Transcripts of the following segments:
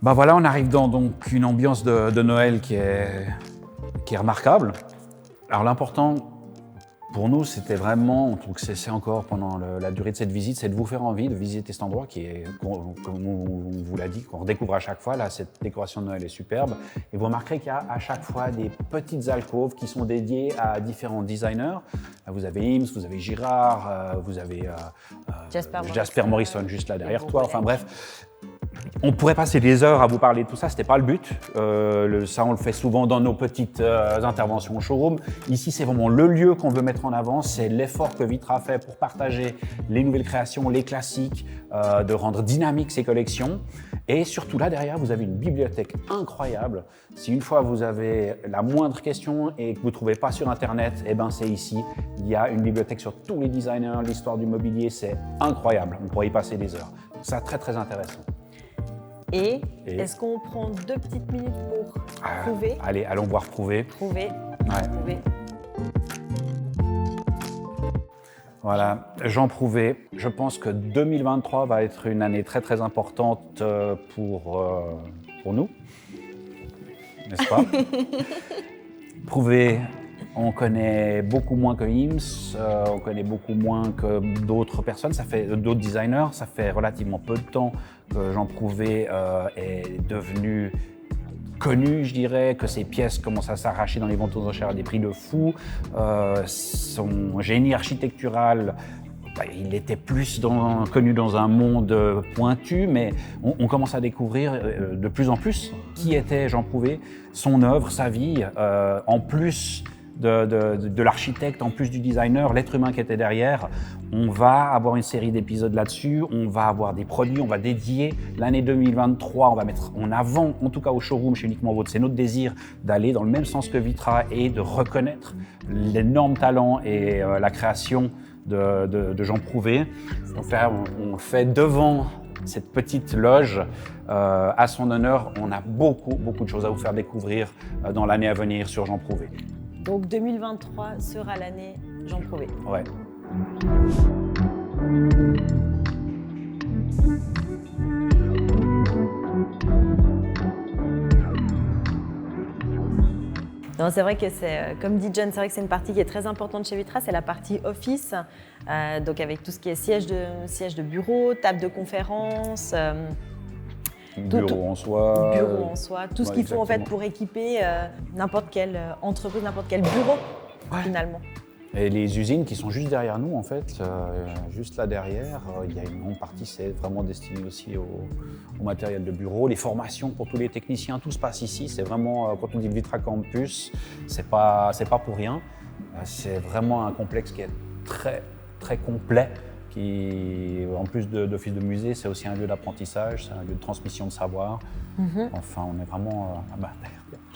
Ben voilà, on arrive dans donc, une ambiance de Noël qui est remarquable. Alors l'important pour nous, c'était vraiment, on trouve que c'est encore pendant la durée de cette visite, c'est de vous faire envie de visiter cet endroit qui est, comme on vous l'a dit, qu'on redécouvre à chaque fois. Là, cette décoration de Noël est superbe. Et vous remarquerez qu'il y a à chaque fois des petites alcôves qui sont dédiées à différents designers. Vous avez Ims, vous avez Girard, vous avez Jasper Morrison juste là derrière toi. Enfin bref. On pourrait passer des heures à vous parler de tout ça, c'était pas le but. Ça, on le fait souvent dans nos petites interventions au showroom. Ici, c'est vraiment le lieu qu'on veut mettre en avant. C'est l'effort que Vitra fait pour partager les nouvelles créations, les classiques, de rendre dynamique ces collections. Et surtout là, derrière, vous avez une bibliothèque incroyable. Si une fois vous avez la moindre question et que vous ne trouvez pas sur Internet, eh ben c'est ici. Il y a une bibliothèque sur tous les designers, l'histoire du mobilier, c'est incroyable. On pourrait y passer des heures. Ça, très, très intéressant. Et est-ce qu'on prend 2 petites minutes pour prouver? Allez, allons voir prouver. Prouver. Voilà, Jean Prouvé. Je pense que 2023 va être une année très très importante pour nous, n'est-ce pas? Prouvé, on connaît beaucoup moins que Ims, on connaît beaucoup moins que d'autres personnes, d'autres designers. Ça fait relativement peu de temps que Jean Prouvé est devenu connu, je dirais, que ses pièces commencent à s'arracher dans les ventes aux enchères à des prix de fou. Son génie architectural, il était plus connu dans un monde pointu, mais on commence à découvrir de plus en plus qui était Jean Prouvé, son œuvre, sa vie, en plus de l'architecte, en plus du designer, l'être humain qui était derrière. On va avoir une série d'épisodes là-dessus, on va avoir des produits, on va dédier l'année 2023, on va mettre en avant, en tout cas au showroom chez Uniquement Vôtre, c'est notre désir d'aller dans le même sens que Vitra et de reconnaître l'énorme talent et la création de Jean Prouvé. On le fait devant cette petite loge à son honneur. On a beaucoup de choses à vous faire découvrir dans l'année à venir sur Jean Prouvé. Donc 2023 sera l'année Jean Prouvé. Ouais. Non, c'est vrai que c'est, comme dit John, c'est vrai que c'est une partie qui est très importante chez Vitra, c'est la partie office, donc avec tout ce qui est siège de bureau, table de conférence. Bureau en soi. Tout ce qu'il faut en fait pour équiper n'importe quelle entreprise, n'importe quel bureau finalement. Et les usines qui sont juste derrière nous en fait, juste là derrière, il y a une grande partie, c'est vraiment destiné aussi au matériel de bureau, les formations pour tous les techniciens, tout se passe ici. C'est vraiment, quand on dit Vitra Campus, c'est pas pour rien. C'est vraiment un complexe qui est très très complet. Qui, en plus d'office de musée, c'est aussi un lieu d'apprentissage, c'est un lieu de transmission de savoir. Enfin, on est vraiment...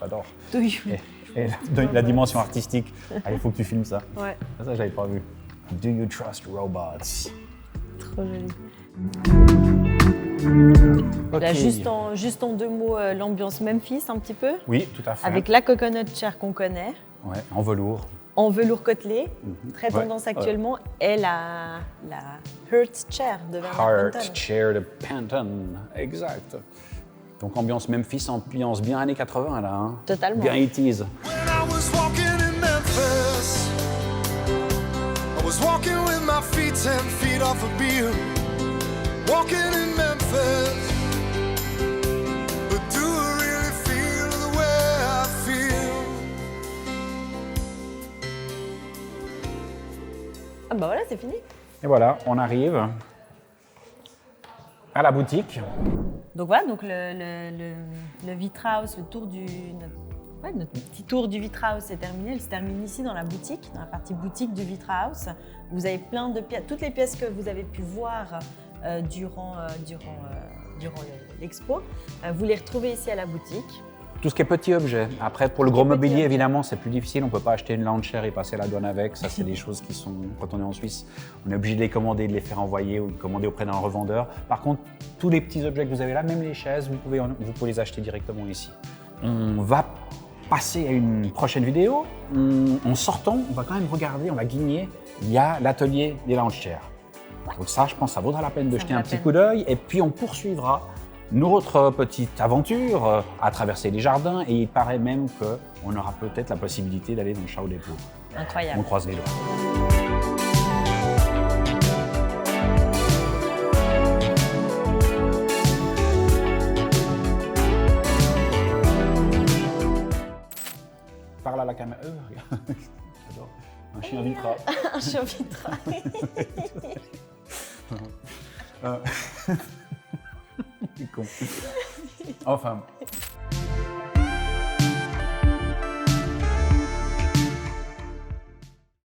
j'adore. Et la dimension artistique, il faut que tu filmes ça. Ouais. Ça, j'avais pas vu. Do you trust robots? Trop joli. Okay. Là, juste en 2 mots, l'ambiance Memphis un petit peu. Oui, tout à fait. Avec la coconut chair qu'on connaît. Ouais, en velours. En velours côtelé, très tendance actuellement, et la Hearth Chair de Bernard Panton. Hearth Chair de Panton, exact. Donc ambiance Memphis, ambiance bien années 80 là. Hein. Totalement. Bien 80s. Ah bah voilà, c'est fini. Et voilà, on arrive à la boutique. Donc voilà, donc le Vitra House, notre petit tour du Vitra House est terminé. Il se termine ici dans la boutique, dans la partie boutique du Vitra House. Vous avez plein de pièces, toutes les pièces que vous avez pu voir durant l'expo. Vous les retrouvez ici à la boutique. Tout ce qui est petit objet. Après, pour le gros mobilier, évidemment, c'est plus difficile. On ne peut pas acheter une lounge chair et passer la douane avec. Ça, c'est des choses qui sont, quand on est en Suisse, on est obligé de les commander, de les faire envoyer ou de commander auprès d'un revendeur. Par contre, tous les petits objets que vous avez là, même les chaises, vous pouvez les acheter directement ici. On va passer à une prochaine vidéo. En sortant, on va quand même regarder, on va guigner. Il y a l'atelier des lounge chairs. Donc ça, je pense, ça vaudra la peine de jeter un petit coup d'œil. Et puis, on poursuivra notre petite aventure à traverser les jardins et il paraît même qu'on aura peut-être la possibilité d'aller dans le Chao des Pau. Incroyable. On croise les doigts. Parle à la caméra. Regarde. J'adore. Un chien vitra. Un chien vitra. C'est con. Enfin.